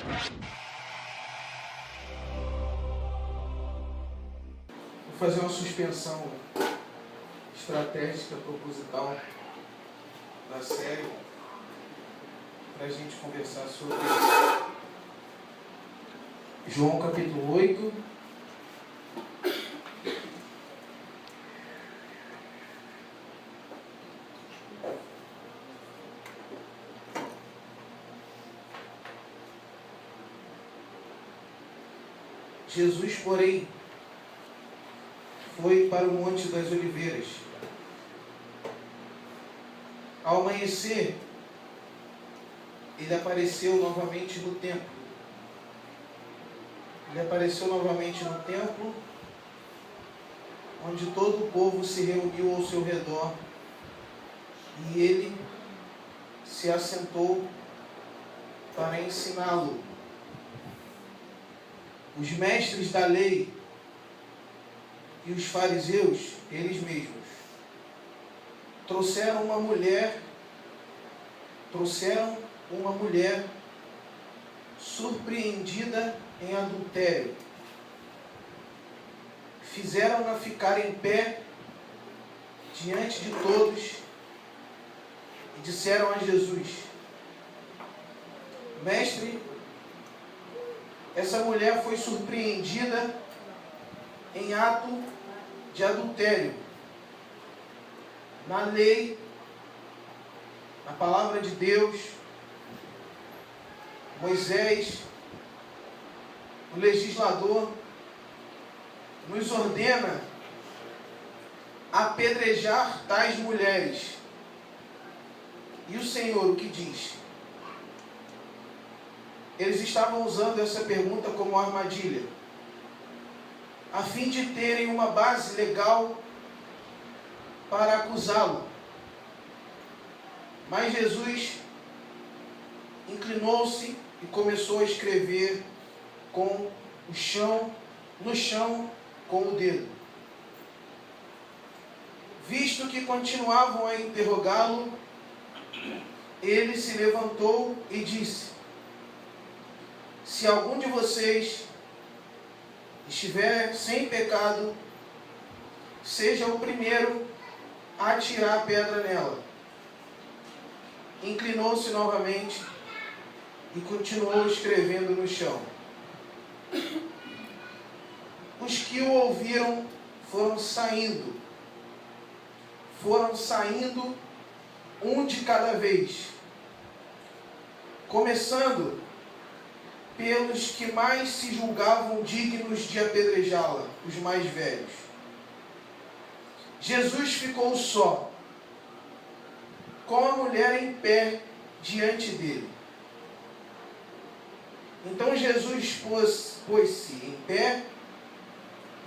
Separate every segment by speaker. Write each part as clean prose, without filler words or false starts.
Speaker 1: Vou fazer uma suspensão estratégica, proposital da série para a gente conversar sobre João capítulo 8. Jesus, porém, foi para o Monte das Oliveiras. Ao amanhecer, ele apareceu novamente no templo. Ele apareceu novamente no templo, onde todo o povo se reuniu ao seu redor, e ele se assentou para ensiná-lo. Os mestres da lei e os fariseus, eles mesmos, trouxeram uma mulher surpreendida em adultério. Fizeram-na ficar em pé diante de todos e disseram a Jesus: Mestre, essa mulher foi surpreendida em ato de adultério. Na lei, na palavra de Deus, Moisés, o legislador, nos ordena apedrejar tais mulheres. E o Senhor o que diz? Eles estavam usando essa pergunta como armadilha, a fim de terem uma base legal para acusá-lo. Mas Jesus inclinou-se e começou a escrever no chão com o dedo. Visto que continuavam a interrogá-lo, ele se levantou e disse: Se algum de vocês estiver sem pecado, seja o primeiro a atirar a pedra nela. Inclinou-se novamente e continuou escrevendo no chão. Os que o ouviram foram saindo, um de cada vez, começando pelos que mais se julgavam dignos de apedrejá-la, os mais velhos. Jesus ficou só, com a mulher em pé diante dele. Então Jesus pôs-se em pé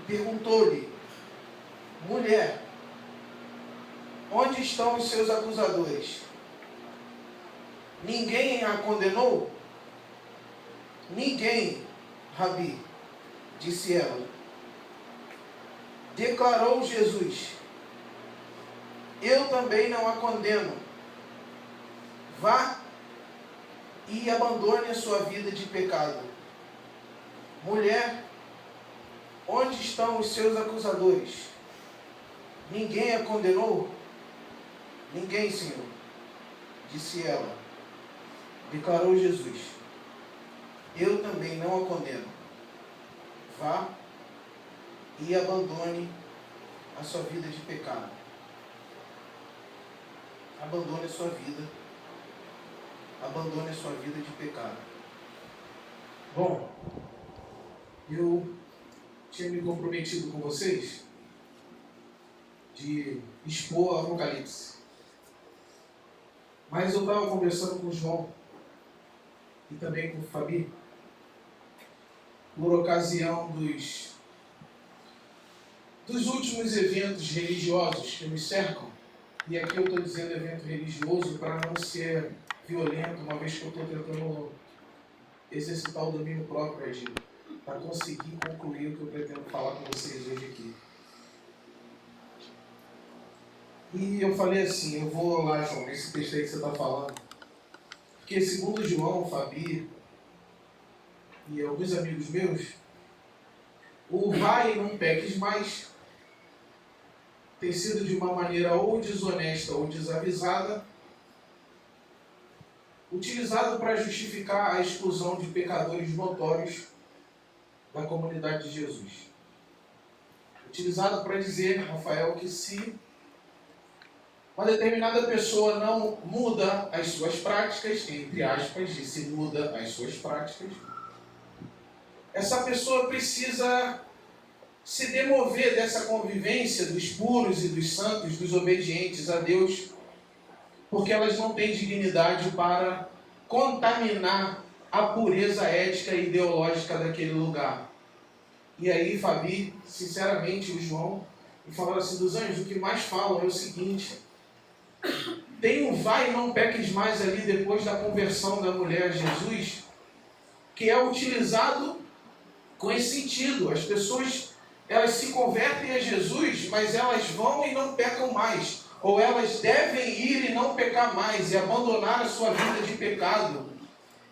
Speaker 1: e perguntou-lhe: Mulher, onde estão os seus acusadores? Ninguém a condenou? Ninguém, Rabi, disse ela. Declarou Jesus: Eu também não a condeno. Vá e abandone a sua vida de pecado. Mulher, onde estão os seus acusadores? Ninguém a condenou? Ninguém, Senhor, disse ela. Declarou Jesus: Eu também não a condeno. Vá e abandone a sua vida de pecado. Abandone a sua vida. Abandone a sua vida de pecado. Bom, eu tinha me comprometido com vocês de expor o Apocalipse. Mas eu estava conversando com o João e também com o Fabi por ocasião dos últimos eventos religiosos que me cercam. E aqui eu estou dizendo evento religioso para não ser violento, uma vez que eu estou tentando exercitar o domínio próprio, para conseguir concluir o que eu pretendo falar com vocês hoje aqui. E eu falei assim, eu vou lá, João, nesse texto aí que você está falando, porque segundo João, Fabi, e alguns amigos meus, o vai e não peques mais tem sido de uma maneira ou desonesta ou desavisada, utilizado para justificar a exclusão de pecadores notórios da comunidade de Jesus. Utilizado para dizer, Rafael, que se uma determinada pessoa não muda as suas práticas, entre aspas, e se muda as suas práticas, essa pessoa precisa se demover dessa convivência dos puros e dos santos, dos obedientes a Deus, porque elas não têm dignidade para contaminar a pureza ética e ideológica daquele lugar. E aí, Fabi, sinceramente, o João, me falaram assim, dos anjos, o que mais falam é o seguinte: tem um vai e não peques mais ali depois da conversão da mulher a Jesus, que é utilizado com esse sentido. As pessoas, elas se convertem a Jesus, mas elas vão e não pecam mais. Ou elas devem ir e não pecar mais, e abandonar a sua vida de pecado.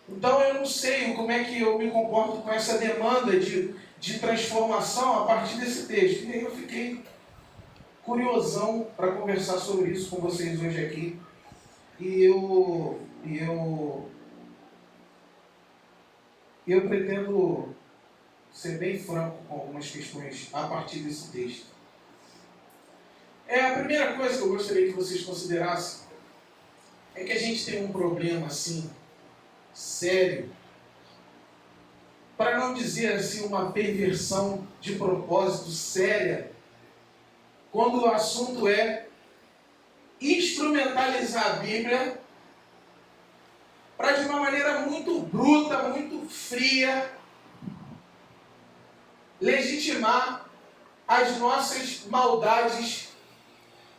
Speaker 1: Então eu não sei como é que eu me comporto com essa demanda de transformação a partir desse texto. E aí eu fiquei curiosão para conversar sobre isso com vocês hoje aqui. E eu pretendo ser bem franco com algumas questões a partir desse texto. A primeira coisa que eu gostaria que vocês considerassem é que a gente tem um problema assim, sério, para não dizer assim uma perversão de propósito séria, quando o assunto é instrumentalizar a Bíblia para de uma maneira muito bruta, muito fria, legitimar as nossas maldades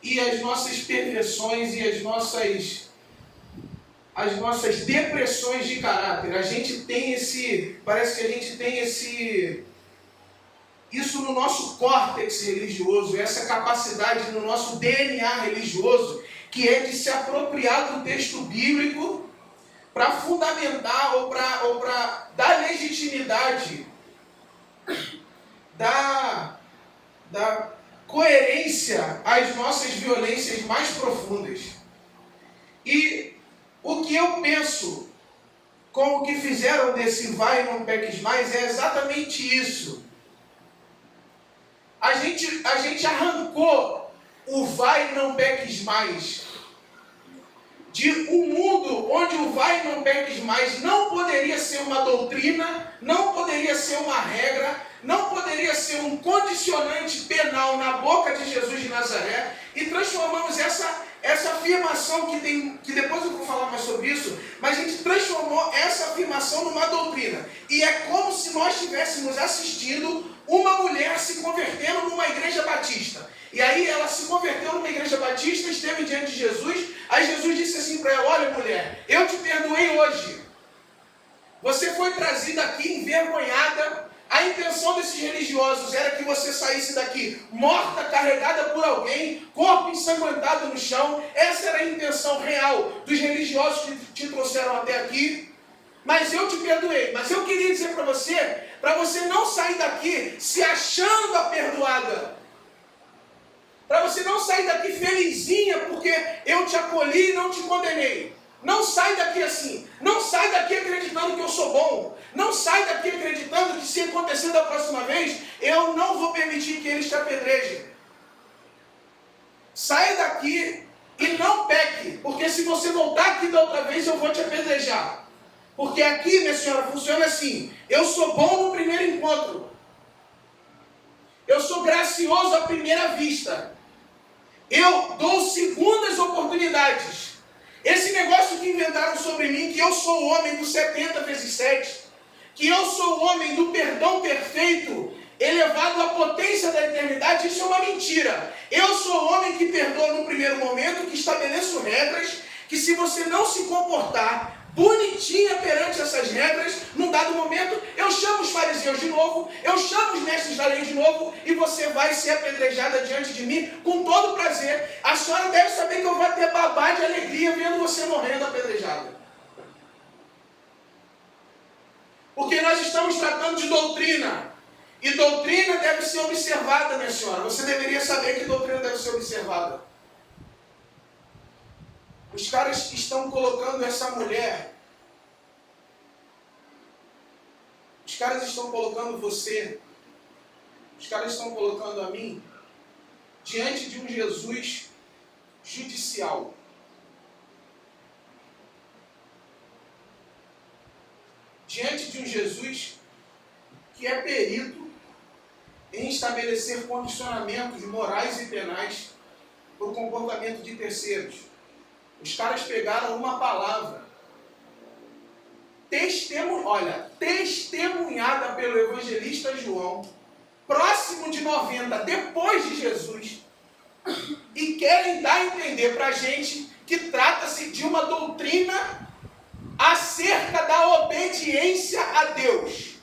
Speaker 1: e as nossas perversões e as nossas depressões de caráter. A gente tem parece que a gente tem isso no nosso córtex religioso, essa capacidade no nosso DNA religioso, que é de se apropriar do texto bíblico para fundamentar ou para dar legitimidade, da coerência às nossas violências mais profundas. E o que eu penso com o que fizeram desse vai e não peques mais é exatamente isso. A gente arrancou o vai e não peques mais de um mundo onde o vai e não peques mais não poderia ser uma doutrina, não poderia ser uma regra, não poderia ser um condicionante penal na boca de Jesus de Nazaré, e transformamos essa afirmação que depois eu vou falar mais sobre isso, mas a gente transformou essa afirmação numa doutrina. E é como se nós estivéssemos assistindo uma mulher se convertendo numa igreja batista. E aí ela se converteu numa igreja batista, esteve diante de Jesus, aí Jesus disse assim para ela: olha mulher, eu te perdoei hoje. Você foi trazida aqui envergonhada. A intenção desses religiosos era que você saísse daqui morta, carregada por alguém, corpo ensanguentado no chão. Essa era a intenção real dos religiosos que te trouxeram até aqui. Mas eu te perdoei. Mas eu queria dizer para você não sair daqui se achando a perdoada. Para você não sair daqui felizinha porque eu te acolhi e não te condenei. Não sai daqui assim. Não sai daqui acreditando que eu sou bom. Não sai daqui acreditando que se acontecer da próxima vez, eu não vou permitir que eles te apedrejem. Saia daqui e não peque, porque se você voltar aqui da outra vez, eu vou te apedrejar. Porque aqui, minha senhora, funciona assim: eu sou bom no primeiro encontro. Eu sou gracioso à primeira vista. Eu dou segundas oportunidades. Esse negócio que inventaram sobre mim, que eu sou o homem do 70 vezes 7, que eu sou o homem do perdão perfeito, elevado à potência da eternidade, isso é uma mentira. Eu sou o homem que perdoa no primeiro momento, que estabeleço regras, que se você não se comportar bonitinha perante essas regras, num dado momento, eu chamo os fariseus de novo, eu chamo os mestres da lei de novo, e você vai ser apedrejada diante de mim com todo prazer. A senhora deve saber que eu vou ter babá de alegria vendo você morrendo apedrejada. Porque nós estamos tratando de doutrina. E doutrina deve ser observada, minha senhora. Você deveria saber que doutrina deve ser observada. Os caras estão colocando essa mulher. Os caras estão colocando você. Os caras estão colocando a mim diante de um Jesus judicial. Diante de um Jesus que é perito em estabelecer condicionamentos morais e penais para o comportamento de terceiros. Os caras pegaram uma palavra testemunhada pelo evangelista João, próximo de 90, depois de Jesus, e querem dar a entender para a gente que trata-se de uma doutrina acerca da obediência a Deus.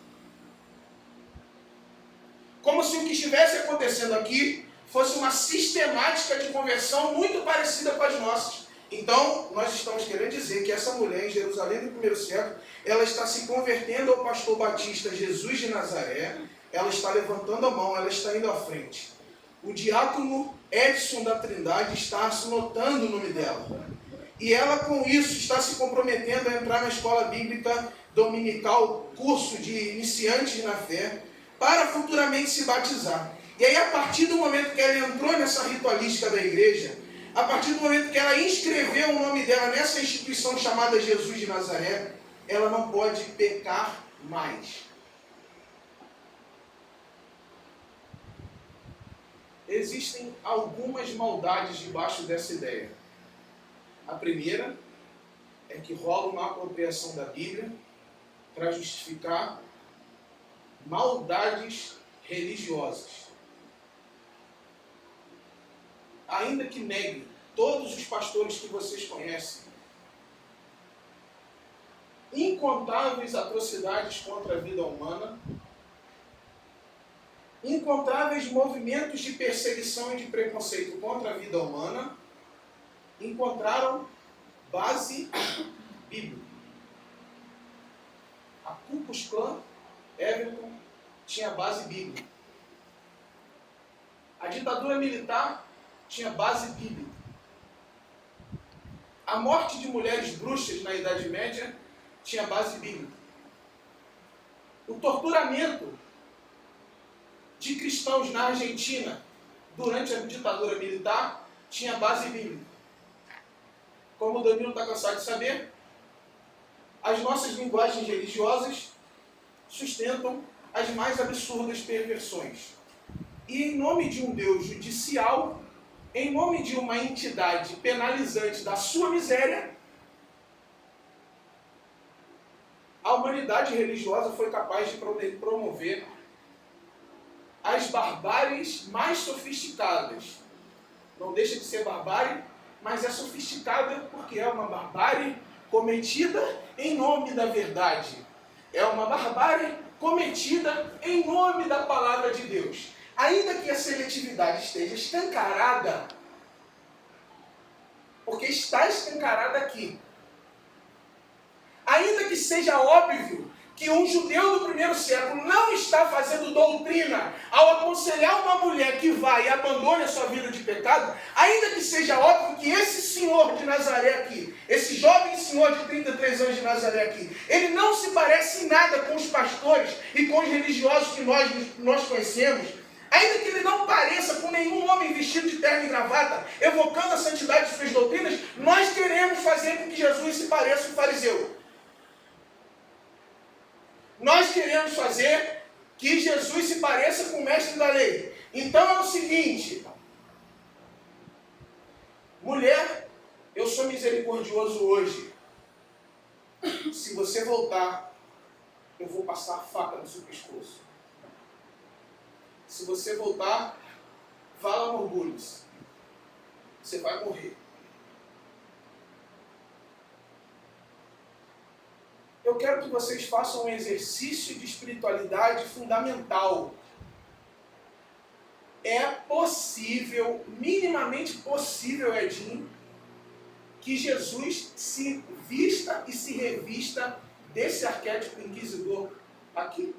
Speaker 1: Como se o que estivesse acontecendo aqui fosse uma sistemática de conversão muito parecida com as nossas. Então, nós estamos querendo dizer que essa mulher em Jerusalém do primeiro século, ela está se convertendo ao pastor batista Jesus de Nazaré, ela está levantando a mão, ela está indo à frente. O diácono Edson da Trindade está anotando o nome dela. E ela, com isso, está se comprometendo a entrar na escola bíblica dominical, curso de iniciantes na fé, para futuramente se batizar. E aí, a partir do momento que ela entrou nessa ritualística da igreja, a partir do momento que ela inscreveu o nome dela nessa instituição chamada Jesus de Nazaré, ela não pode pecar mais. Existem algumas maldades debaixo dessa ideia. A primeira é que rola uma apropriação da Bíblia para justificar maldades religiosas. Ainda que negue todos os pastores que vocês conhecem, incontáveis atrocidades contra a vida humana, incontáveis movimentos de perseguição e de preconceito contra a vida humana, encontraram base bíblica. A Ku Klux Klan, Everton, tinha base bíblica. A ditadura militar tinha base bíblica. A morte de mulheres bruxas na Idade Média tinha base bíblica. O torturamento de cristãos na Argentina durante a ditadura militar tinha base bíblica. Como o Danilo está cansado de saber, as nossas linguagens religiosas sustentam as mais absurdas perversões. E em nome de um Deus judicial, em nome de uma entidade penalizante da sua miséria, a humanidade religiosa foi capaz de promover as barbáries mais sofisticadas. Não deixa de ser barbárie, mas é sofisticada porque é uma barbárie cometida em nome da verdade. É uma barbárie cometida em nome da palavra de Deus. Ainda que a seletividade esteja escancarada, porque está escancarada aqui, ainda que seja óbvio que um judeu do primeiro século não está fazendo doutrina ao aconselhar uma mulher que vai e abandone a sua vida de pecado, ainda que seja óbvio que esse senhor de Nazaré aqui, esse jovem senhor de 33 anos de Nazaré aqui, ele não se parece em nada com os pastores e com os religiosos que nós conhecemos, ainda que ele não pareça com nenhum homem vestido de terno e gravata, evocando a santidade de suas doutrinas, nós queremos fazer com que Jesus se pareça com o fariseu. Nós queremos fazer que Jesus se pareça com o mestre da lei. Então é o seguinte: mulher, eu sou misericordioso hoje. Se você voltar, eu vou passar a faca no seu pescoço. Se você voltar, fala no orgulho. Você vai morrer. Eu quero que vocês façam um exercício de espiritualidade fundamental. É possível, minimamente possível, Edinho, que Jesus se vista e se revista desse arquétipo inquisidor aqui.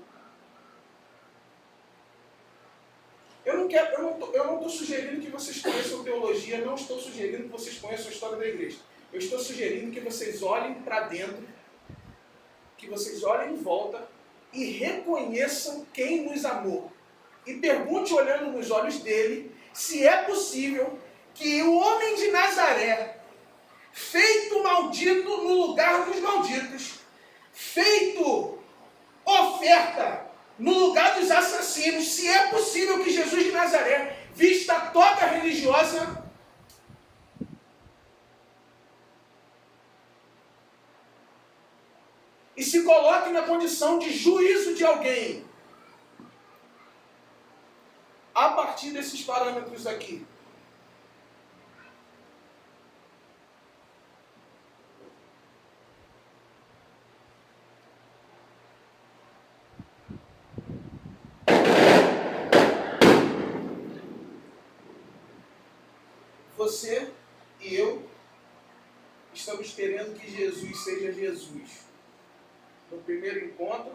Speaker 1: Eu não estou sugerindo que vocês conheçam teologia, não estou sugerindo que vocês conheçam a história da igreja. Eu estou sugerindo que vocês olhem para dentro, que vocês olhem em volta e reconheçam quem nos amou. E pergunte, olhando nos olhos dele, se é possível que o homem de Nazaré, feito maldito no lugar dos malditos, feito oferta no lugar dos assassinos, se é possível que Jesus de Nazaré vista a toga religiosa e se coloque na condição de juízo de alguém a partir desses parâmetros aqui. Você e eu estamos querendo que Jesus seja Jesus no primeiro encontro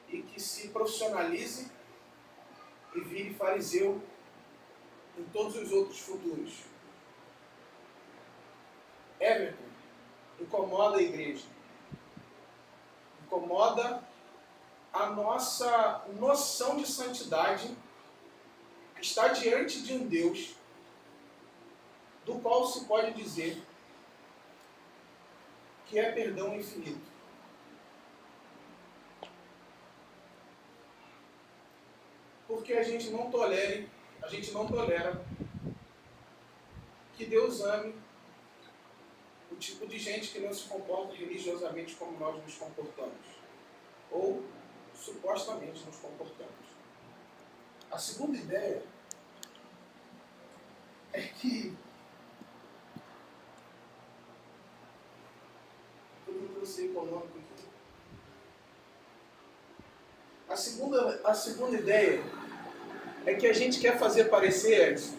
Speaker 1: e que se profissionalize e vire fariseu em todos os outros futuros. Everton, incomoda a igreja. Incomoda a nossa noção de santidade que está diante de um Deus do qual se pode dizer que é perdão infinito. Porque a gente não tolera que Deus ame o tipo de gente que não se comporta religiosamente como nós nos comportamos. Ou supostamente nos comportamos. A segunda ideia é que ser econômico aqui. A segunda ideia é que a gente quer fazer parecer, Edson,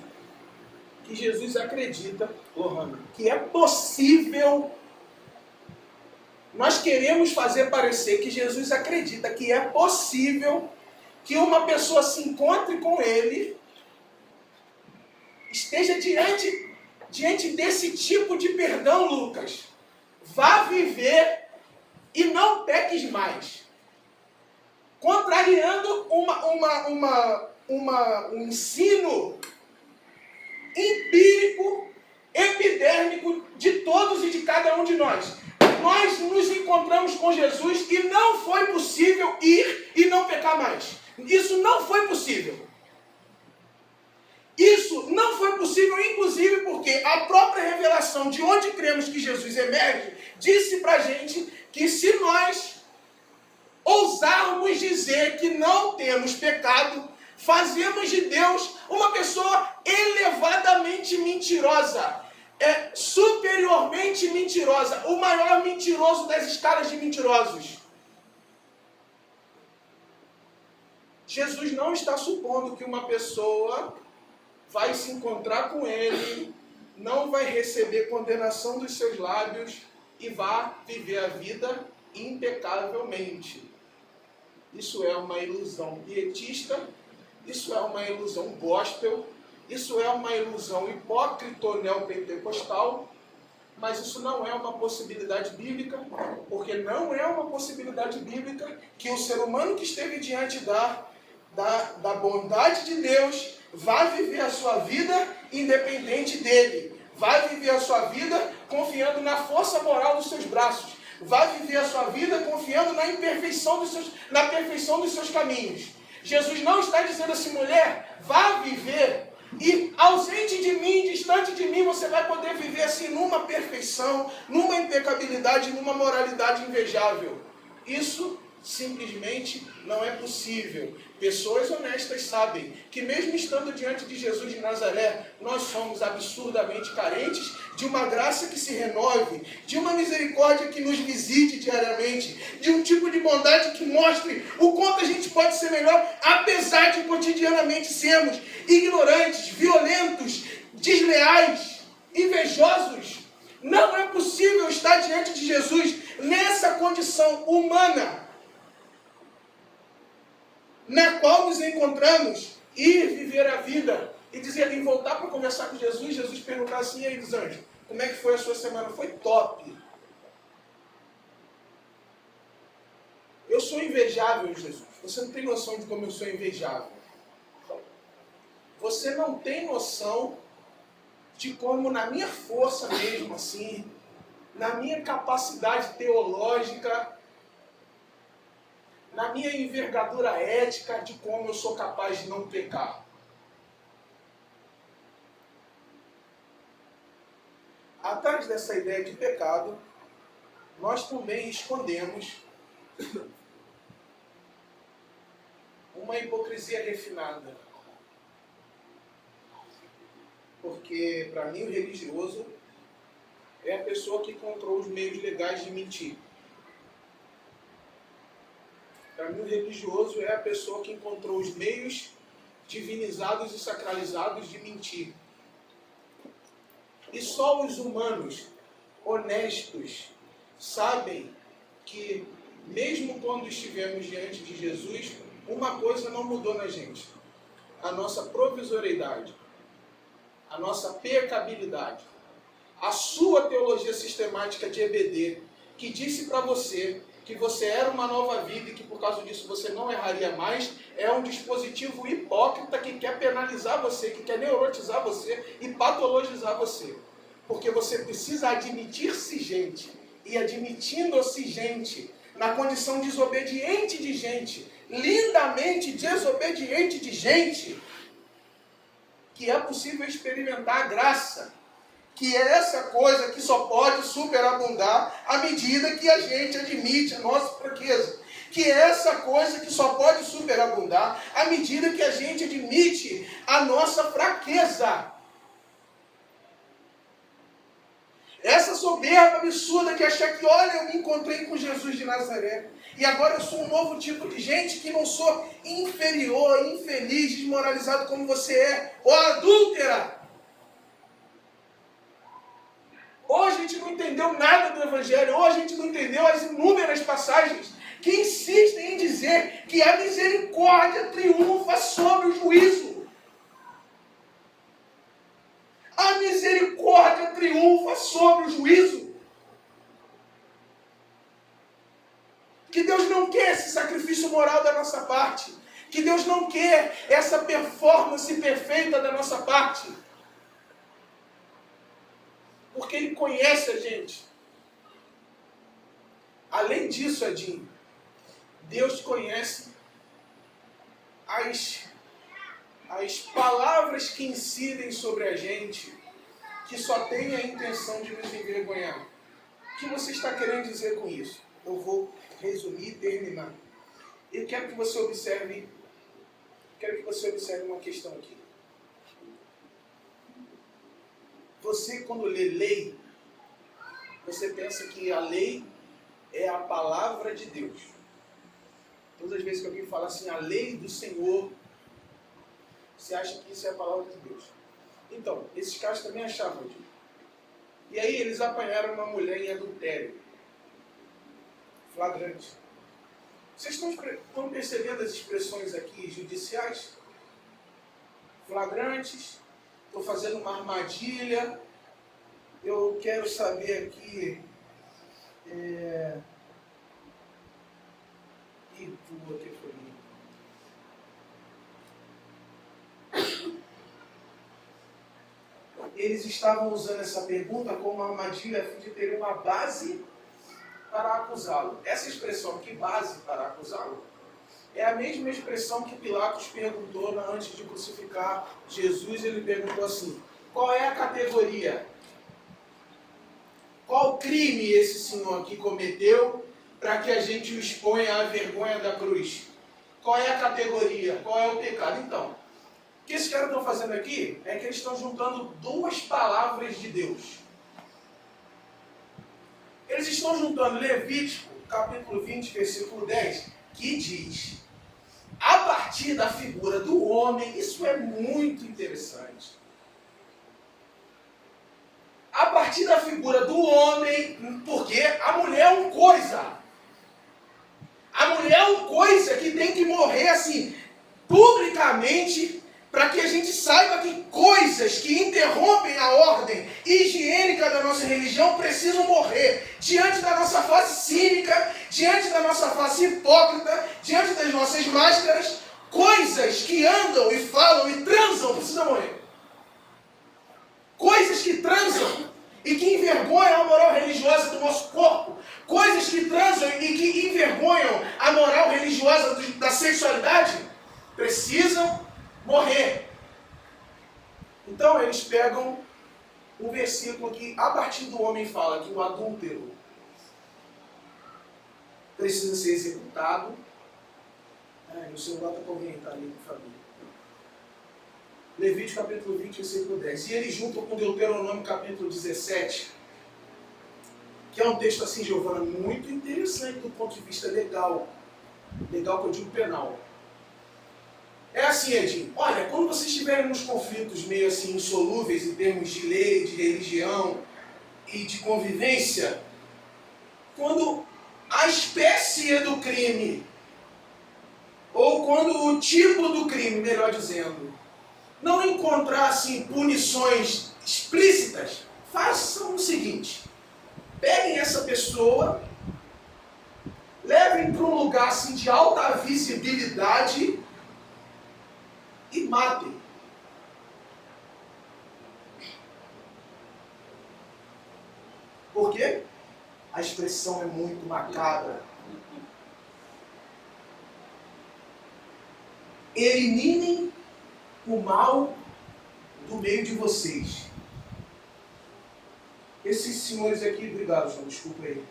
Speaker 1: que Jesus acredita, Lohana, que é possível. Nós queremos fazer parecer que Jesus acredita que é possível que uma pessoa se encontre com ele, esteja diante desse tipo de perdão, Lucas. Vá viver e não peques mais. Contrariando um ensino empírico, epidérmico de todos e de cada um de nós. Nós nos encontramos com Jesus e não foi possível ir e não pecar mais. Isso não foi possível. Isso não foi possível, inclusive porque a própria revelação de onde cremos que Jesus emerge, disse pra gente que se nós ousarmos dizer que não temos pecado, fazemos de Deus uma pessoa elevadamente mentirosa, superiormente mentirosa, o maior mentiroso das escalas de mentirosos. Jesus não está supondo que uma pessoa vai se encontrar com ele, não vai receber condenação dos seus lábios e vai viver a vida impecavelmente. Isso é uma ilusão pietista, isso é uma ilusão gospel, isso é uma ilusão hipócrito-neopentecostal, mas isso não é uma possibilidade bíblica, porque não é uma possibilidade bíblica que o ser humano que esteve diante da bondade de Deus vai viver a sua vida independente dele. Vai viver a sua vida confiando na força moral dos seus braços. Vai viver a sua vida confiando na perfeição dos seus caminhos. Jesus não está dizendo assim, mulher, vá viver e ausente de mim, distante de mim, você vai poder viver assim numa perfeição, numa impecabilidade, numa moralidade invejável. Isso simplesmente não é possível. Pessoas honestas sabem que mesmo estando diante de Jesus de Nazaré, nós somos absurdamente carentes de uma graça que se renove, de uma misericórdia que nos visite diariamente, de um tipo de bondade que mostre o quanto a gente pode ser melhor, apesar de cotidianamente sermos ignorantes, violentos, desleais, invejosos. Não é possível estar diante de Jesus nessa condição humana na qual nos encontramos, ir viver a vida e dizer, em voltar para conversar com Jesus, Jesus perguntar assim, e aí, dos anjos, como é que foi a sua semana? Foi top. Eu sou invejável, Jesus. Você não tem noção de como eu sou invejável. Você não tem noção de como, na minha força mesmo, assim, na minha capacidade teológica, na minha envergadura ética, de como eu sou capaz de não pecar. Atrás dessa ideia de pecado, nós também escondemos uma hipocrisia refinada. Porque, para mim, o religioso é a pessoa que encontrou os meios legais de mentir. Para mim, o religioso é a pessoa que encontrou os meios divinizados e sacralizados de mentir. E só os humanos honestos sabem que, mesmo quando estivemos diante de Jesus, uma coisa não mudou na gente: a nossa provisoriedade, a nossa pecabilidade. A sua teologia sistemática de EBD, que disse para você que você era uma nova vida e que por causa disso você não erraria mais, é um dispositivo hipócrita que quer penalizar você, que quer neurotizar você e patologizar você. Porque você precisa admitir-se gente, e admitindo-se gente, na condição desobediente de gente, lindamente desobediente de gente, que é possível experimentar a graça, que é essa coisa que só pode superabundar à medida que a gente admite a nossa fraqueza. Que é essa coisa que só pode superabundar à medida que a gente admite a nossa fraqueza. Essa soberba absurda de achar que, olha, eu me encontrei com Jesus de Nazaré, e agora eu sou um novo tipo de gente, que não sou inferior, infeliz, desmoralizado como você é, ou adúltera. Ou a gente não entendeu nada do Evangelho, ou a gente não entendeu as inúmeras passagens que insistem em dizer que a misericórdia triunfa sobre o juízo. A misericórdia triunfa sobre o juízo. Que Deus não quer esse sacrifício moral da nossa parte. Que Deus não quer essa performance perfeita da nossa parte. Porque Ele conhece a gente. Além disso, Edinho, Deus conhece as palavras que incidem sobre a gente, que só tem a intenção de nos envergonhar. O que você está querendo dizer com isso? Eu vou resumir e terminar. Eu quero que você observe uma questão aqui. Você, quando lê lei, você pensa que a lei é a palavra de Deus. Todas as vezes que alguém fala assim, a lei do Senhor, você acha que isso é a palavra de Deus. Então, esses caras também achavam disso. E aí eles apanharam uma mulher em adultério. Flagrante. Vocês estão percebendo as expressões aqui judiciais? Flagrantes. Estou fazendo uma armadilha. Eu quero saber aqui... E tu aqui foi mim. Eles estavam usando essa pergunta como uma armadilha a fim de ter uma base para acusá-lo. Essa expressão aqui, base para acusá-lo, é a mesma expressão que Pilatos perguntou antes de crucificar Jesus. Ele perguntou assim, qual é a categoria? Qual crime esse senhor aqui cometeu para que a gente o exponha à vergonha da cruz? Qual é a categoria? Qual é o pecado? Então, o que esses caras estão fazendo aqui é que eles estão juntando duas palavras de Deus. Eles estão juntando Levítico, capítulo 20, versículo 10, que diz, a partir da figura do homem, isso é muito interessante. A partir partir da figura do homem, porque a mulher é uma coisa. A mulher é uma coisa que tem que morrer assim, publicamente, para que a gente saiba que coisas que interrompem a ordem higiênica da nossa religião precisam morrer. Diante da nossa face cínica, diante da nossa face hipócrita, diante das nossas máscaras, coisas que andam e falam e transam precisam morrer. Coisas que transam e que envergonham a moral religiosa do nosso corpo. Coisas que transam e que envergonham a moral religiosa da sexualidade precisam morrer. Então eles pegam um versículo que a partir do homem fala que o adúltero precisa ser executado. O celular está correndo ali com a família. Levítico capítulo 20, versículo 10. E ele junto com Deuteronômio capítulo 17, que é um texto assim, Giovana, muito interessante do ponto de vista legal. Legal que eu digo penal. É assim, Edinho, olha, quando vocês estiverem nos conflitos meio assim insolúveis em termos de lei, de religião e de convivência, quando a espécie do crime, ou quando o tipo do crime, melhor dizendo, não encontrar assim punições explícitas, façam o seguinte: peguem essa pessoa, levem para um lugar assim de alta visibilidade e matem. Por quê? A expressão é muito macabra. Eliminem o mal do meio de vocês. Esses senhores aqui, obrigado, João, desculpa aí.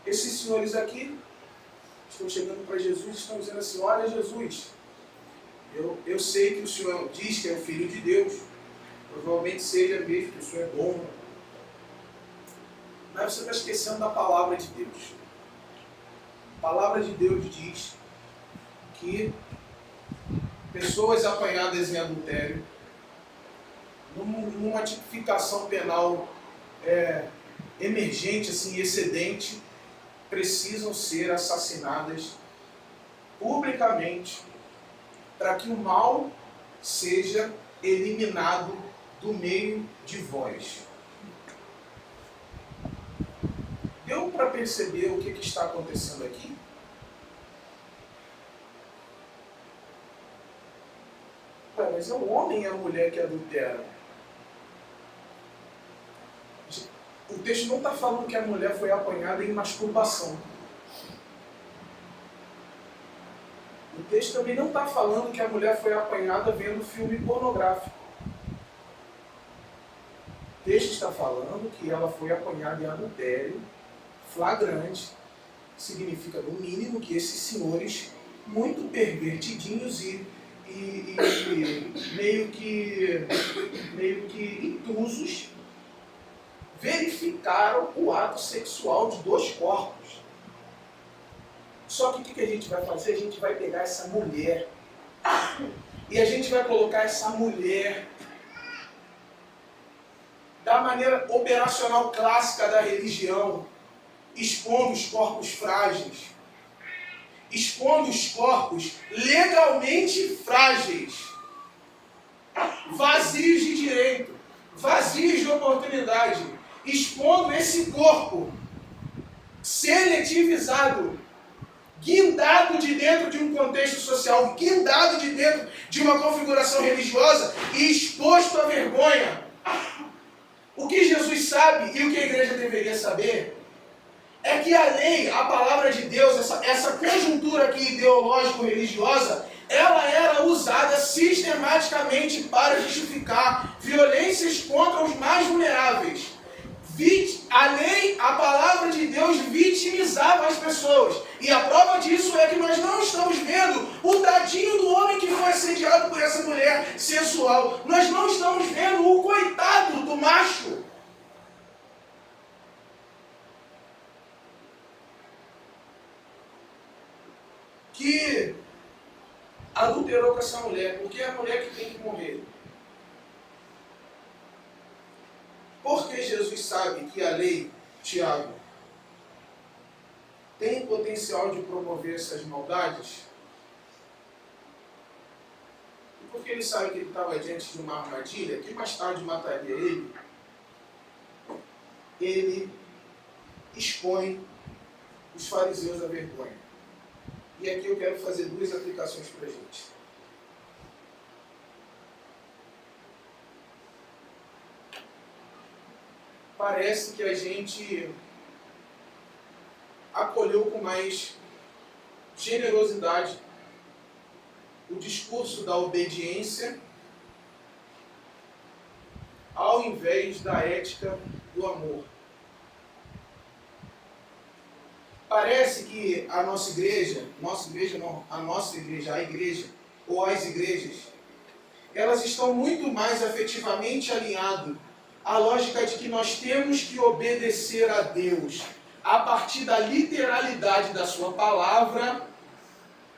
Speaker 1: Esses senhores aqui estão chegando para Jesus e estão dizendo assim: olha, Jesus, eu sei que o Senhor diz que é o Filho de Deus, provavelmente seja mesmo, que o Senhor é bom, mas você está esquecendo da palavra de Deus. A palavra de Deus diz que pessoas apanhadas em adultério, numa tipificação penal emergente, assim, excedente, precisam ser assassinadas publicamente para que o mal seja eliminado do meio de vós. Deu para perceber o que está acontecendo aqui? Mas é o homem e a mulher que adulteram. O texto não está falando que a mulher foi apanhada em masturbação. O texto também não está falando que a mulher foi apanhada vendo filme pornográfico. O texto está falando que ela foi apanhada em adultério flagrante. Significa, no mínimo, que esses senhores, muito pervertidinhos e meio que intrusos, verificaram o ato sexual de dois corpos. Só que o que a gente vai fazer? A gente vai pegar essa mulher e a gente vai colocar essa mulher da maneira operacional clássica da religião, expondo os corpos frágeis, expondo os corpos legalmente frágeis, vazios de direito, vazios de oportunidade, expondo esse corpo seletivizado, guindado de dentro de um contexto social, guindado de dentro de uma configuração religiosa e exposto à vergonha. O que Jesus sabe e o que a igreja deveria saber é que a lei, a palavra de Deus, essa conjuntura aqui ideológico-religiosa, ela era usada sistematicamente para justificar violências contra os mais vulneráveis. A lei, a palavra de Deus vitimizava as pessoas. E a prova disso é que nós não estamos vendo o tadinho do homem que foi assediado por essa mulher sensual. Nós não estamos vendo o coitado do macho. Que adulterou com essa mulher, porque é a mulher que tem que morrer. Porque Jesus sabe que a lei, Tiago, tem potencial de promover essas maldades? E porque ele sabe que ele estava diante de uma armadilha que mais tarde mataria ele expõe os fariseus à vergonha. E aqui eu quero fazer duas aplicações para a gente. Parece que a gente acolheu com mais generosidade o discurso da obediência ao invés da ética do amor. Parece que a nossa igreja ou as igrejas, elas estão muito mais afetivamente alinhadas à lógica de que nós temos que obedecer a Deus a partir da literalidade da sua palavra,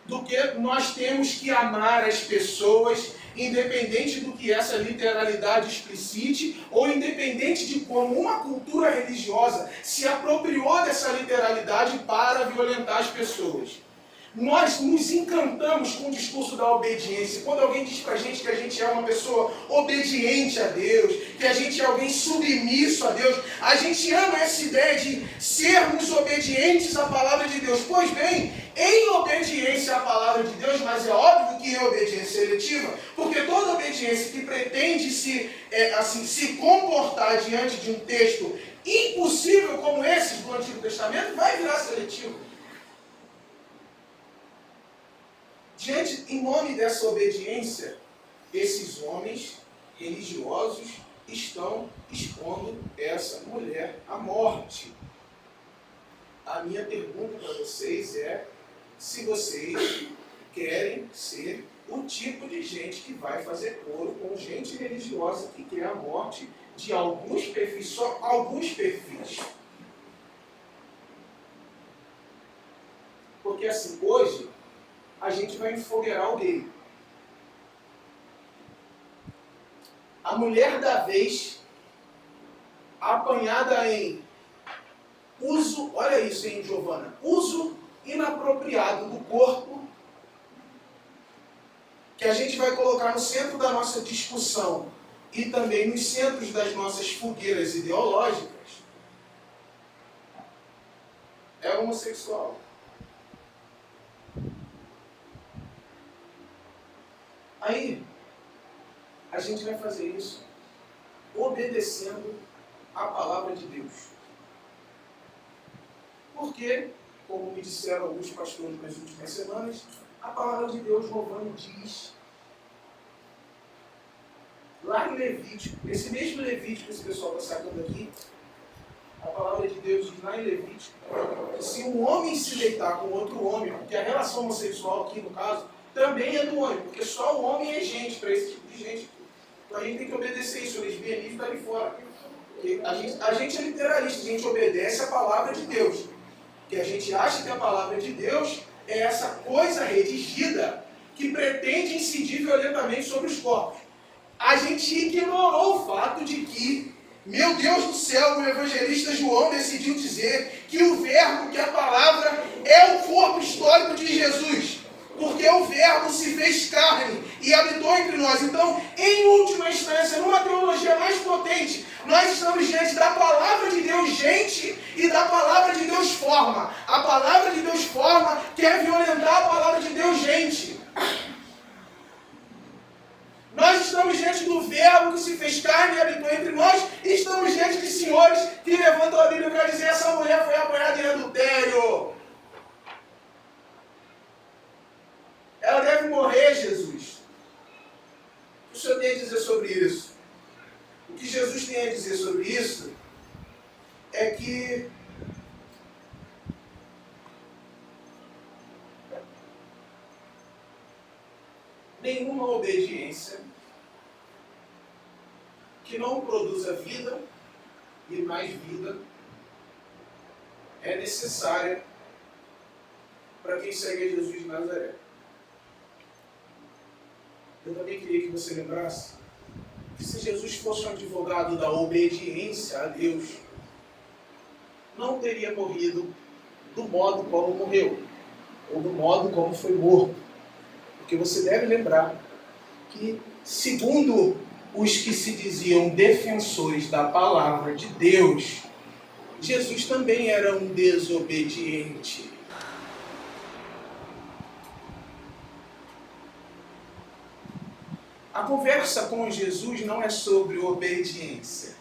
Speaker 1: do que nós temos que amar as pessoas, independente do que essa literalidade explicite, ou independente de como uma cultura religiosa se apropriou dessa literalidade para violentar as pessoas. Nós nos encantamos com o discurso da obediência. Quando alguém diz pra gente que a gente é uma pessoa obediente a Deus, que a gente é alguém submisso a Deus, a gente ama essa ideia de sermos obedientes à palavra de Deus. Pois bem, em obediência à palavra de Deus, mas é óbvio que em obediência seletiva, porque toda obediência que pretende se comportar diante de um texto impossível como esse do Antigo Testamento, vai virar seletivo. Em nome dessa obediência, esses homens religiosos estão expondo essa mulher à morte. A minha pergunta para vocês é se vocês querem ser o tipo de gente que vai fazer coro com gente religiosa que quer a morte de alguns perfis, só alguns perfis. Porque assim, hoje, a gente vai enfogueirar o gay. A mulher da vez, apanhada em uso, olha isso, hein, Giovana, uso inapropriado do corpo, que a gente vai colocar no centro da nossa discussão e também nos centros das nossas fogueiras ideológicas, é homossexual. Aí, a gente vai fazer isso obedecendo a palavra de Deus. Porque, como me disseram alguns pastores nas últimas semanas, a palavra de Deus, Giovanni, diz lá em Levítico, esse mesmo Levítico que esse pessoal está sacando aqui, a palavra de Deus diz lá em Levítico que se um homem se deitar com outro homem, porque a relação homossexual aqui no caso, também é do homem, porque só o homem é gente para esse tipo de gente. Então a gente tem que obedecer isso, o lesbianismo está ali fora. A gente é literalista, a gente obedece a palavra de Deus. Porque a gente acha que a palavra de Deus é essa coisa redigida que pretende incidir violentamente sobre os corpos. A gente ignorou o fato de que, meu Deus do céu, o evangelista João decidiu dizer que o verbo, que a palavra, é o corpo histórico de Jesus. Porque o verbo se fez carne e habitou entre nós. Então, em última instância, numa teologia mais potente, nós estamos diante da palavra de Deus, gente, e da palavra de Deus, forma. A palavra de Deus, forma, quer violentar a palavra de Deus, gente. Nós estamos diante do verbo que se fez carne e habitou entre nós, e estamos diante de senhores que levantam a Bíblia para dizer: essa mulher foi apanhada em adultério. Ela deve morrer, Jesus. O que o Senhor tem a dizer sobre isso? O que Jesus tem a dizer sobre isso é que nenhuma obediência que não produza vida e mais vida é necessária para quem segue a Jesus de Nazaré. Eu também queria que você lembrasse que se Jesus fosse um advogado da obediência a Deus, não teria morrido do modo como morreu, ou do modo como foi morto. Porque você deve lembrar que, segundo os que se diziam defensores da palavra de Deus, Jesus também era um desobediente. A conversa com Jesus não é sobre obediência.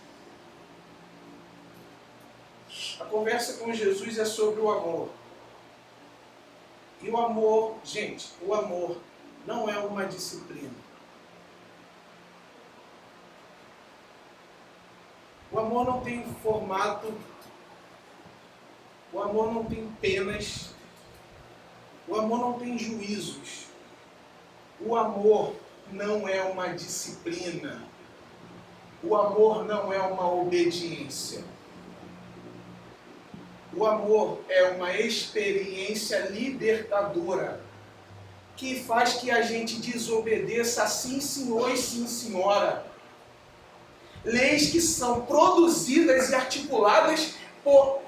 Speaker 1: A conversa com Jesus é sobre o amor. E o amor, gente, o amor não é uma disciplina. O amor não tem formato, o amor não tem penas, o amor não tem juízos. O amor não é uma disciplina. O amor não é uma obediência. O amor é uma experiência libertadora que faz que a gente desobedeça sim, senhor e sim, senhora. Leis que são produzidas e articuladas por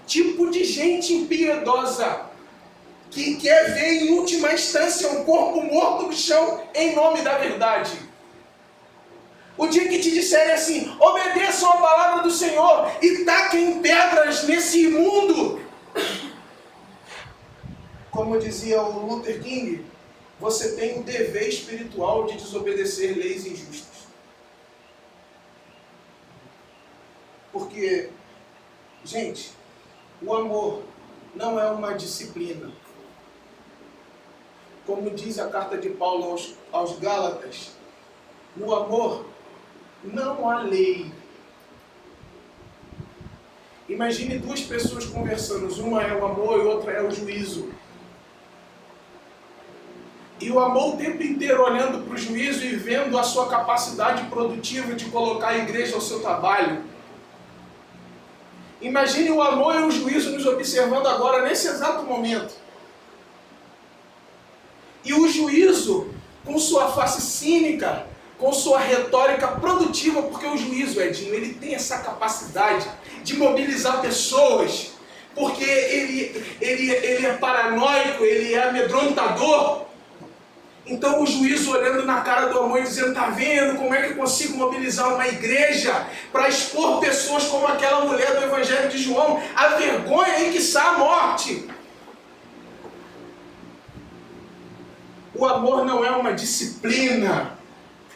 Speaker 1: tipo de gente impiedosa, que quer ver em última instância um corpo morto no chão em nome da verdade. O dia que te disserem assim, obedeçam a palavra do Senhor e taquem pedras nesse imundo. Como dizia o Luther King, você tem o dever espiritual de desobedecer leis injustas. Porque, gente, o amor não é uma disciplina. Como diz a carta de Paulo aos Gálatas, no amor não há lei. Imagine duas pessoas conversando, uma é o amor e outra é o juízo. E o amor o tempo inteiro olhando para o juízo e vendo a sua capacidade produtiva de colocar a igreja ao seu trabalho. Imagine o amor e o juízo nos observando agora, nesse exato momento. E o juízo, com sua face cínica, com sua retórica produtiva, porque o juízo, Edinho, ele tem essa capacidade de mobilizar pessoas, porque ele é paranoico, ele é amedrontador. Então o juízo olhando na cara do amor e dizendo, tá vendo como é que eu consigo mobilizar uma igreja para expor pessoas como aquela mulher do Evangelho de João, a vergonha e quiçá a morte. O amor não é uma disciplina.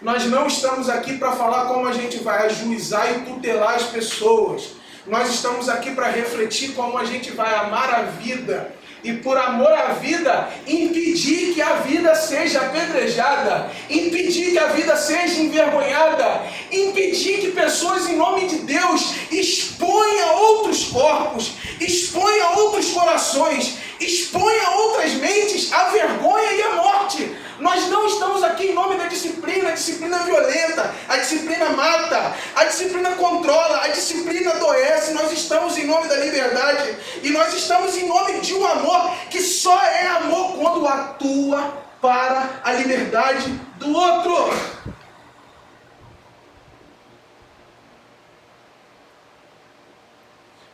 Speaker 1: Nós não estamos aqui para falar como a gente vai ajuizar e tutelar as pessoas. Nós estamos aqui para refletir como a gente vai amar a vida. E por amor à vida, impedir que a vida seja apedrejada, impedir que a vida seja envergonhada, impedir que pessoas em nome de Deus exponham outros corpos, exponham outros corações, exponham outras mentes à vergonha e à morte. Nós não estamos aqui em nome da disciplina, a disciplina violenta, a disciplina mata, a disciplina controla, a disciplina adoece. Nós estamos em nome da liberdade e nós estamos em nome de um amor que só é amor quando atua para a liberdade do outro.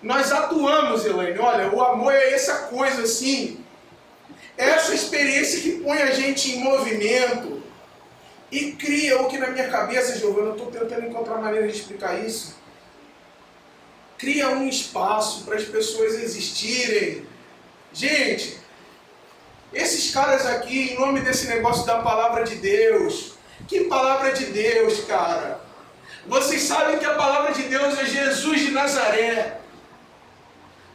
Speaker 1: Nós atuamos, Elaine, olha, o amor é essa coisa assim, essa experiência que põe a gente em movimento e cria o que na minha cabeça, Giovana, eu estou tentando encontrar maneira de explicar isso, cria um espaço para as pessoas existirem. Gente, esses caras aqui, em nome desse negócio da palavra de Deus, que palavra de Deus, cara? Vocês sabem que a palavra de Deus é Jesus de Nazaré.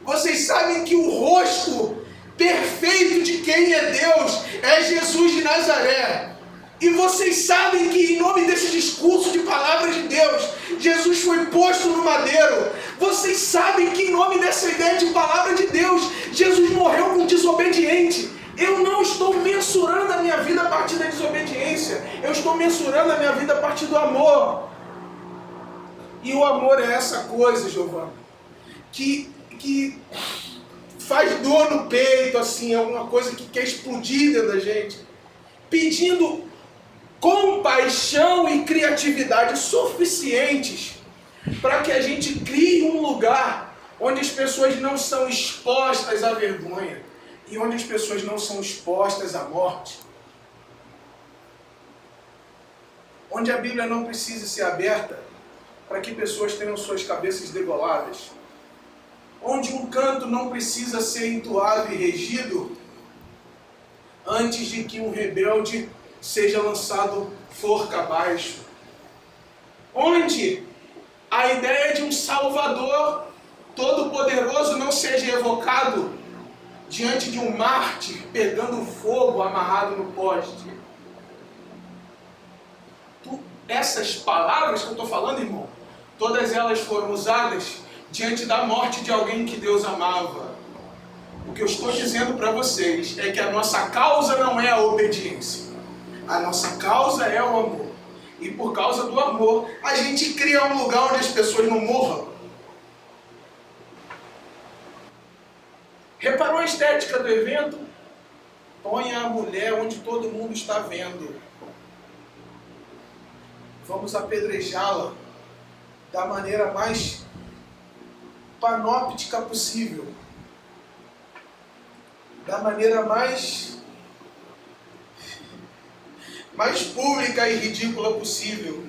Speaker 1: Vocês sabem que o rosto perfeito de quem é Deus é Jesus de Nazaré. E vocês sabem que em nome desse discurso de palavra de Deus, Jesus foi posto no madeiro. Vocês sabem que em nome dessa ideia de palavra de Deus, Jesus morreu como desobediente. Eu não estou mensurando a minha vida a partir da desobediência. Eu estou mensurando a minha vida a partir do amor. E o amor é essa coisa, Giovana, que faz dor no peito, assim, é uma coisa que quer explodir dentro da gente, pedindo compaixão e criatividade suficientes para que a gente crie um lugar onde as pessoas não são expostas à vergonha e onde as pessoas não são expostas à morte, onde a Bíblia não precisa ser aberta para que pessoas tenham suas cabeças degoladas, onde um canto não precisa ser entoado e regido antes de que um rebelde seja lançado forca abaixo, onde a ideia de um Salvador Todo-Poderoso não seja evocado diante de um mártir pegando fogo amarrado no poste. Essas palavras que eu estou falando, irmão, todas elas foram usadas diante da morte de alguém que Deus amava. O que eu estou dizendo para vocês é que a nossa causa não é a obediência. A nossa causa é o amor. E por causa do amor, a gente cria um lugar onde as pessoas não morram. Reparou a estética do evento? Ponha a mulher onde todo mundo está vendo. Vamos apedrejá-la da maneira mais panóptica possível. Da maneira mais pública e ridícula possível.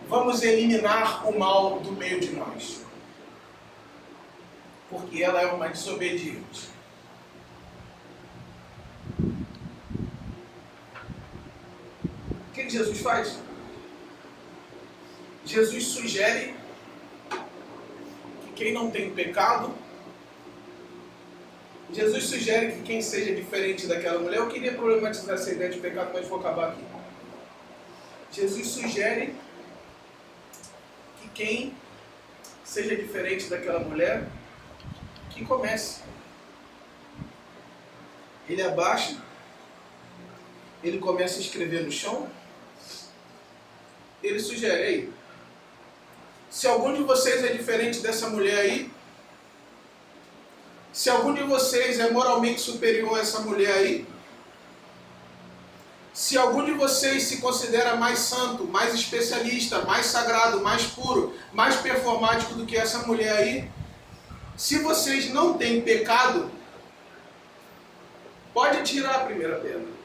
Speaker 1: Vamos eliminar o mal do meio de nós. Porque ela é uma desobediente. O que Jesus faz? Jesus sugere que quem não tem pecado, Jesus sugere que quem seja diferente daquela mulher, eu queria problematizar essa ideia de pecado, mas vou acabar aqui. Jesus sugere que quem seja diferente daquela mulher, que comece. Ele abaixa, ele começa a escrever no chão, ele sugere, aí, se algum de vocês é diferente dessa mulher aí, se algum de vocês é moralmente superior a essa mulher aí, se algum de vocês se considera mais santo, mais especialista, mais sagrado, mais puro, mais performático do que essa mulher aí, se vocês não têm pecado, pode tirar a primeira pedra.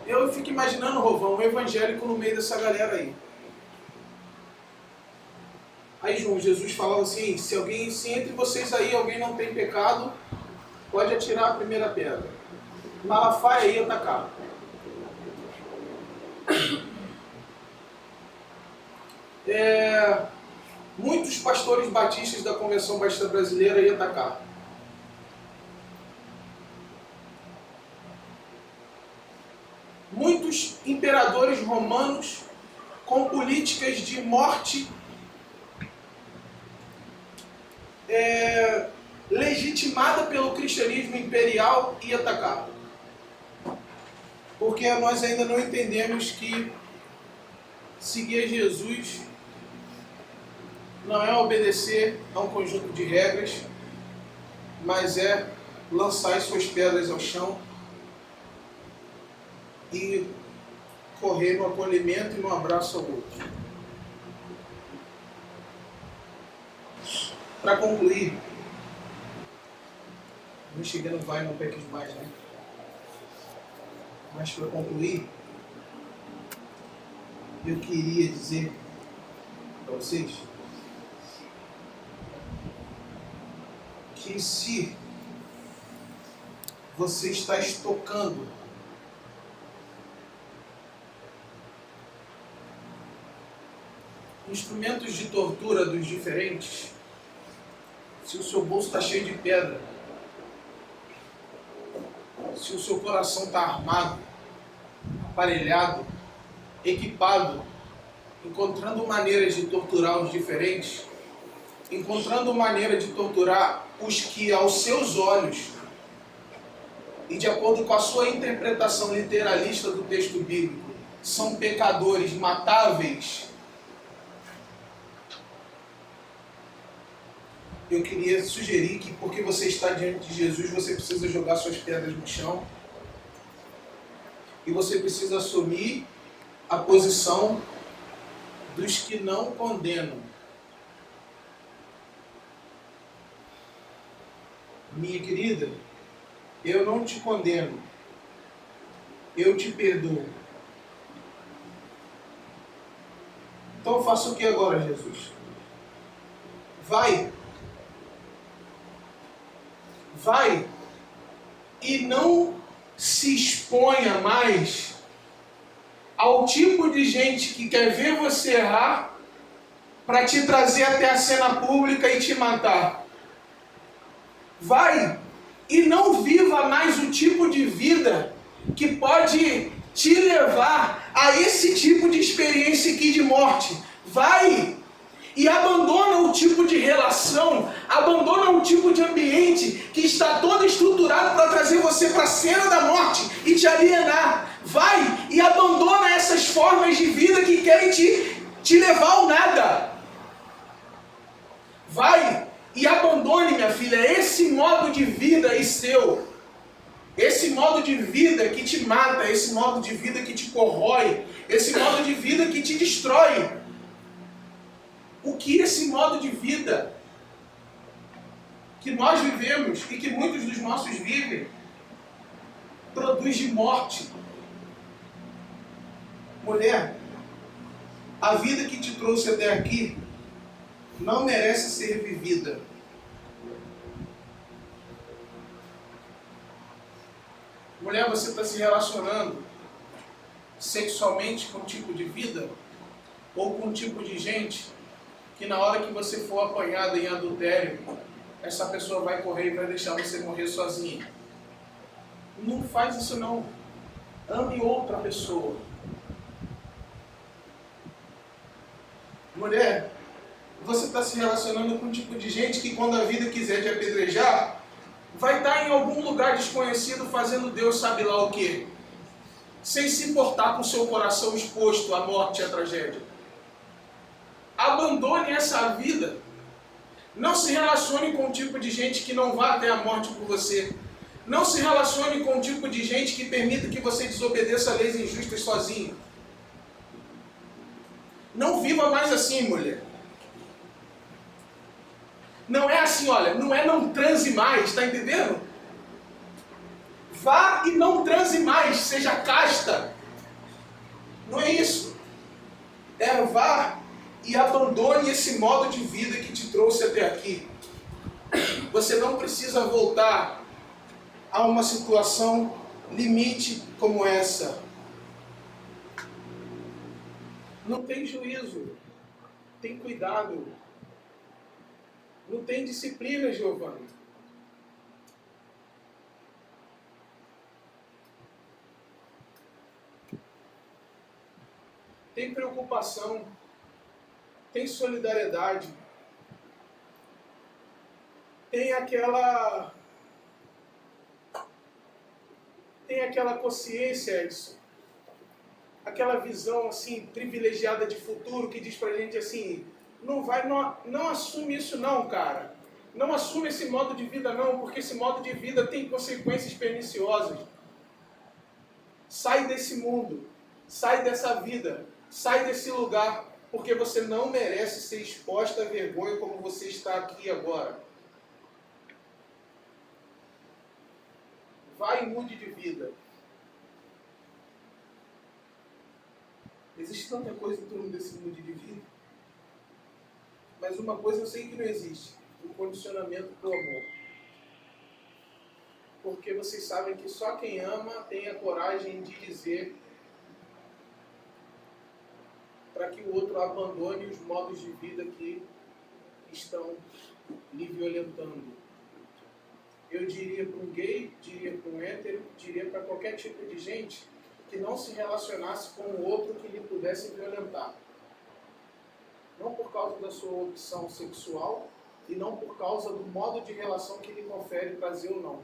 Speaker 1: Eu fico imaginando, Rovão, um evangélico no meio dessa galera aí. Aí, João, Jesus falava assim, se entre vocês aí alguém não tem pecado, pode atirar a primeira pedra. Malafaia ia atacar. Muitos pastores batistas da Convenção Batista Brasileira iam atacar. Muitos imperadores romanos com políticas de morte legitimada pelo cristianismo imperial iam atacar. Porque nós ainda não entendemos que seguir a Jesus não é obedecer a um conjunto de regras, mas é lançar as suas pedras ao chão e correr no acolhimento e no abraço ao outro. Para concluir, não cheguei no vai, não peques mais, né? Mas para concluir, eu queria dizer para vocês que se você está estocando instrumentos de tortura dos diferentes, se o seu bolso está cheio de pedra, se o seu coração está armado, aparelhado, equipado, encontrando maneiras de torturar os diferentes, encontrando maneira de torturar os que aos seus olhos e de acordo com a sua interpretação literalista do texto bíblico, são pecadores matáveis, eu queria sugerir que, porque você está diante de Jesus, você precisa jogar suas pedras no chão e você precisa assumir a posição dos que não condenam. Minha querida, eu não te condeno, eu te perdoo. Então faça o que agora, Jesus? Vai e não se exponha mais ao tipo de gente que quer ver você errar para te trazer até a cena pública e te matar. Vai e não viva mais o tipo de vida que pode te levar a esse tipo de experiência aqui de morte. Vai e abandona o tipo de relação, abandona o tipo de ambiente que está todo estruturado para trazer você para a cena da morte e te alienar. Vai e abandona essas formas de vida que querem te levar ao nada. Vai e abandone, minha filha, esse modo de vida aí seu. Esse modo de vida que te mata, esse modo de vida que te corrói, esse modo de vida que te destrói. O que esse modo de vida que nós vivemos e que muitos dos nossos vivem produz de morte? Mulher, a vida que te trouxe até aqui não merece ser vivida. Mulher, você está se relacionando sexualmente com um tipo de vida ou com um tipo de gente que na hora que você for apanhada em adultério, essa pessoa vai correr e vai deixar você morrer sozinha. Não faz isso não. Ame outra pessoa. Mulher, você está se relacionando com um tipo de gente que quando a vida quiser te apedrejar, vai estar em algum lugar desconhecido fazendo Deus sabe lá o quê? Sem se importar com o seu coração exposto à morte e à tragédia. Abandone essa vida. Não se relacione com um tipo de gente que não vá até a morte por você. Não se relacione com um tipo de gente que permita que você desobedeça a leis injustas sozinho. Não viva mais assim, mulher. Não é assim, olha, não é não transe mais, tá entendendo? Vá e não transe mais, seja casta. Não é isso. É vá e abandone esse modo de vida que te trouxe até aqui. Você não precisa voltar a uma situação limite como essa. Não tem juízo. Tem cuidado. Não tem disciplina, Giovanni. Tem preocupação. Tem solidariedade. Tem aquela consciência, Edson, aquela visão assim privilegiada de futuro que diz pra gente assim, não assume isso não, cara. Não assume esse modo de vida não, porque esse modo de vida tem consequências perniciosas. Sai desse mundo, sai dessa vida, sai desse lugar, porque você não merece ser exposta à vergonha como você está aqui agora. Vai e mude de vida. Existe tanta coisa em torno desse mude de vida. Mas uma coisa eu sei que não existe. O condicionamento do amor. Porque vocês sabem que só quem ama tem a coragem de dizer para que o outro abandone os modos de vida que estão lhe violentando. Eu diria para um gay, diria para um hétero, diria para qualquer tipo de gente que não se relacionasse com o outro que lhe pudesse violentar. Não por causa da sua opção sexual e não por causa do modo de relação que lhe confere prazer ou não,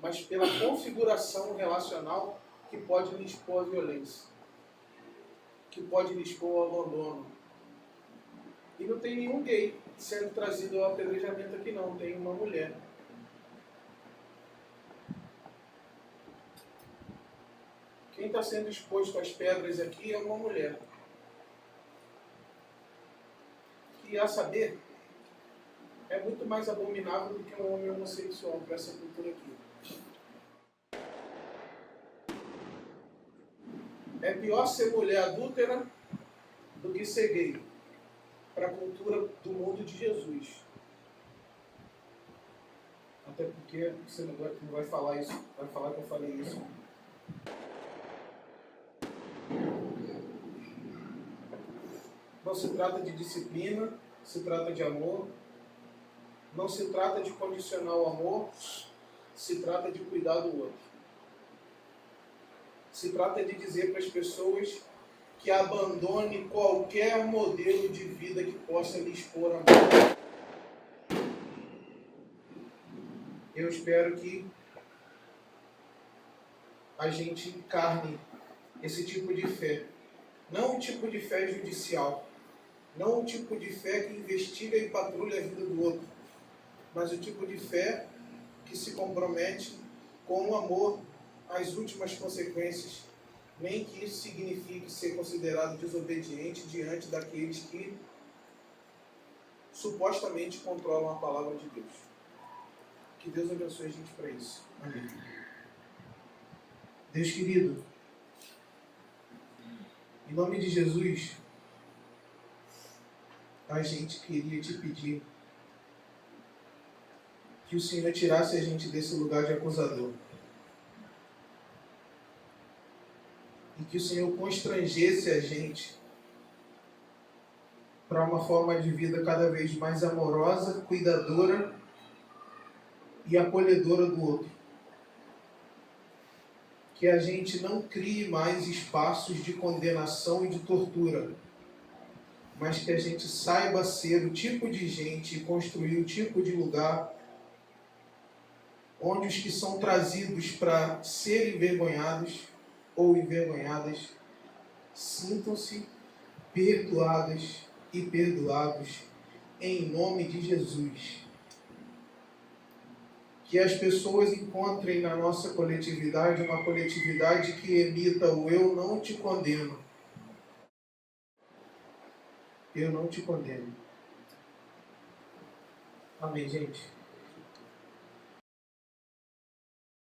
Speaker 1: mas pela configuração relacional que pode lhe expor à violência, que pode lhe expor ao abandono. E não tem nenhum gay sendo trazido ao apedrejamento aqui não, tem uma mulher. Quem está sendo exposto às pedras aqui é uma mulher. que, a saber, é muito mais abominável do que um homem homossexual para essa cultura aqui. É pior ser mulher adúltera do que ser gay para a cultura do mundo de Jesus. Até porque você não vai falar isso, vai falar que eu falei isso. Não se trata de disciplina, se trata de amor. Não se trata de condicionar o amor, se trata de cuidar do outro. Se trata de dizer para as pessoas que abandone qualquer modelo de vida que possa lhe expor amor. Eu espero que a gente encarne esse tipo de fé. Não um tipo de fé judicial. Não um tipo de fé que investiga e patrulha a vida do outro. Mas o tipo de fé que se compromete com o amor às últimas consequências, nem que isso signifique ser considerado desobediente diante daqueles que supostamente controlam a palavra de Deus. Que Deus abençoe a gente para isso. Amém. Deus querido, em nome de Jesus, a gente queria te pedir que o Senhor tirasse a gente desse lugar de acusador. E que o Senhor constrangesse a gente para uma forma de vida cada vez mais amorosa, cuidadora e acolhedora do outro. Que a gente não crie mais espaços de condenação e de tortura, mas que a gente saiba ser o tipo de gente e construir o tipo de lugar onde os que são trazidos para ser envergonhados ou envergonhadas sintam-se perdoadas e perdoados em nome de Jesus. Que as pessoas encontrem na nossa coletividade uma coletividade que emita o eu não te condeno. Eu não te condeno. Amém, gente?